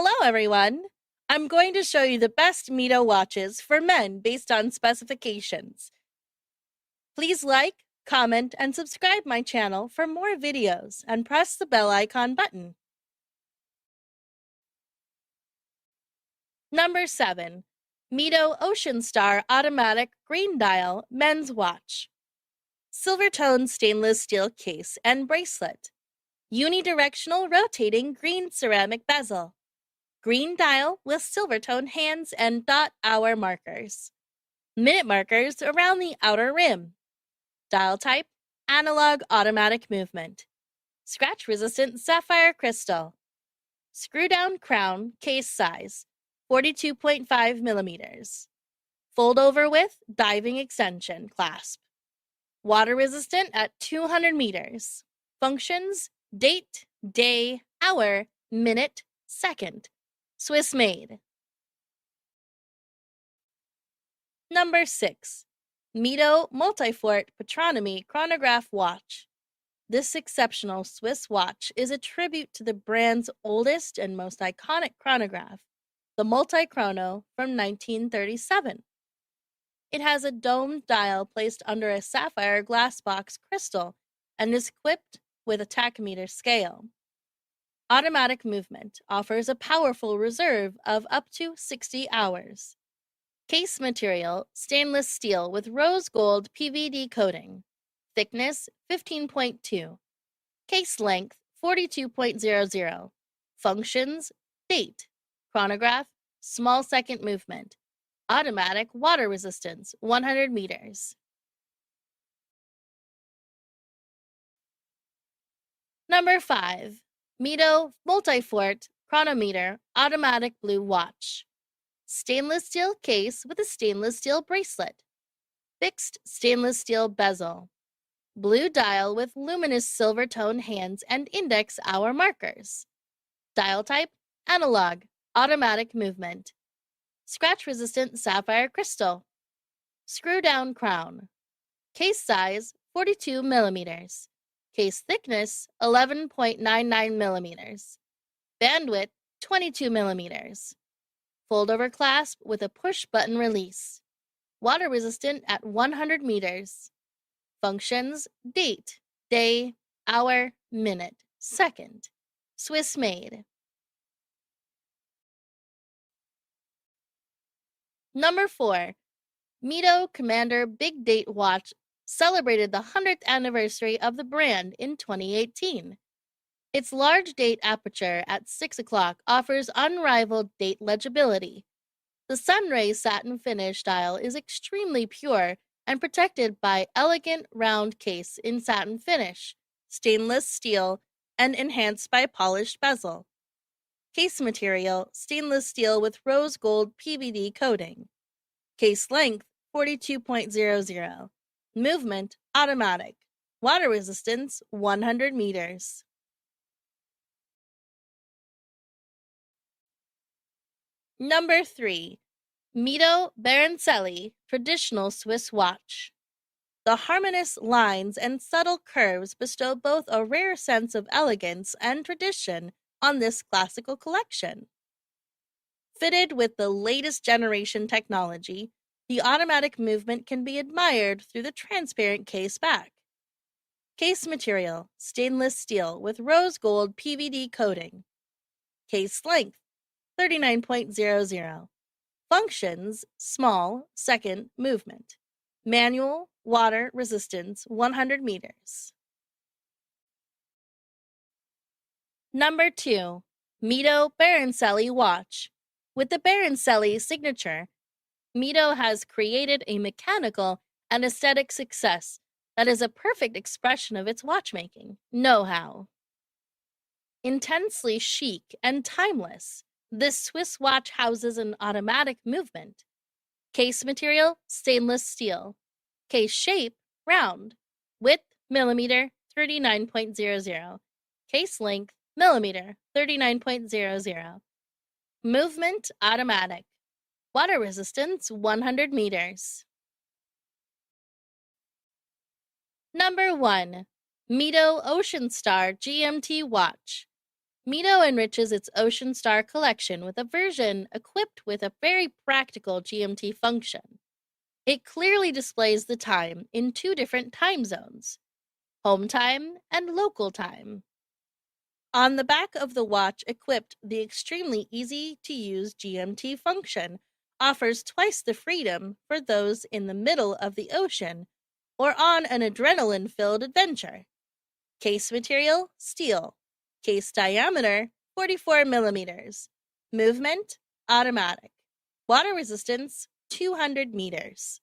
Hello, everyone. I'm going to show you the best Mido watches for men based on specifications. Please like, comment, and subscribe my channel for more videos and press the bell icon button. Number 7. Mido Ocean Star Automatic Green Dial Men's Watch. Silver-toned stainless steel case and bracelet. Unidirectional rotating green ceramic bezel. Green dial with silver-tone hands and dot-hour markers. Minute markers around the outer rim. Dial type, analog automatic movement. Scratch-resistant sapphire crystal. Screw-down crown, case size, 42.5 millimeters. Fold-over with diving extension clasp. Water-resistant at 200 meters. Functions, date, day, hour, minute, second. Swiss made. Number 6. Mido Multifort Patrimony Chronograph Watch. This exceptional Swiss watch is a tribute to the brand's oldest and most iconic chronograph, the Multichrono from 1937. It has a domed dial placed under a sapphire glass box crystal and is equipped with a tachymeter scale. Automatic movement offers a powerful reserve of up to 60 hours. Case material, stainless steel with rose gold PVD coating. Thickness, 15.2. Case length, 42.00. Functions, date. Chronograph, small second movement. Automatic water resistance, 100 meters. Number 5. Mido Multifort Chronometer Automatic Blue Watch. Stainless steel case with a stainless steel bracelet. Fixed stainless steel bezel. Blue dial with luminous silver tone hands and index hour markers. Dial type, analog, automatic movement. Scratch-resistant sapphire crystal. Screw-down crown. Case size, 42 millimeters. Case thickness, 11.99 millimeters. Bandwidth, 22 millimeters. Fold-over clasp with a push-button release. Water-resistant at 100 meters. Functions, date, day, hour, minute, second. Swiss made. Number 4. Mido Commander Big Date Watch celebrated the 100th anniversary of the brand in 2018. Its large date aperture at 6 o'clock offers unrivaled date legibility. The sunray satin finish dial is extremely pure and protected by elegant round case in satin finish, stainless steel, and enhanced by polished bezel. Case material, stainless steel with rose gold PVD coating. Case length, 42.00. Movement, automatic. Water resistance, 100 meters. Number 3. Mido Baroncelli Traditional Swiss Watch. The harmonious lines and subtle curves bestow both a rare sense of elegance and tradition on this classical collection. Fitted with the latest generation technology, the automatic movement can be admired through the transparent case back. Case material, stainless steel with rose gold PVD coating. Case length, 39.00. Functions, small, second movement. Manual, water resistance, 100 meters. Number 2. Mido Baroncelli Watch. With the Baroncelli signature, Mido has created a mechanical and aesthetic success that is a perfect expression of its watchmaking know-how. Intensely chic and timeless, this Swiss watch houses an automatic movement. Case material, stainless steel. Case shape, round. Width, millimeter, 39.00. Case length, millimeter, 39.00. Movement, automatic. Water resistance, 100 meters. Number 1. Mido Ocean Star GMT Watch. Mido enriches its Ocean Star collection with a version equipped with a very practical GMT function. It clearly displays the time in two different time zones, home time and local time. On the back of the watch equipped, the extremely easy-to-use GMT function offers twice the freedom for those in the middle of the ocean or on an adrenaline-filled adventure. Case material, steel. Case diameter, 44 millimeters. Movement, automatic. Water resistance, 200 meters.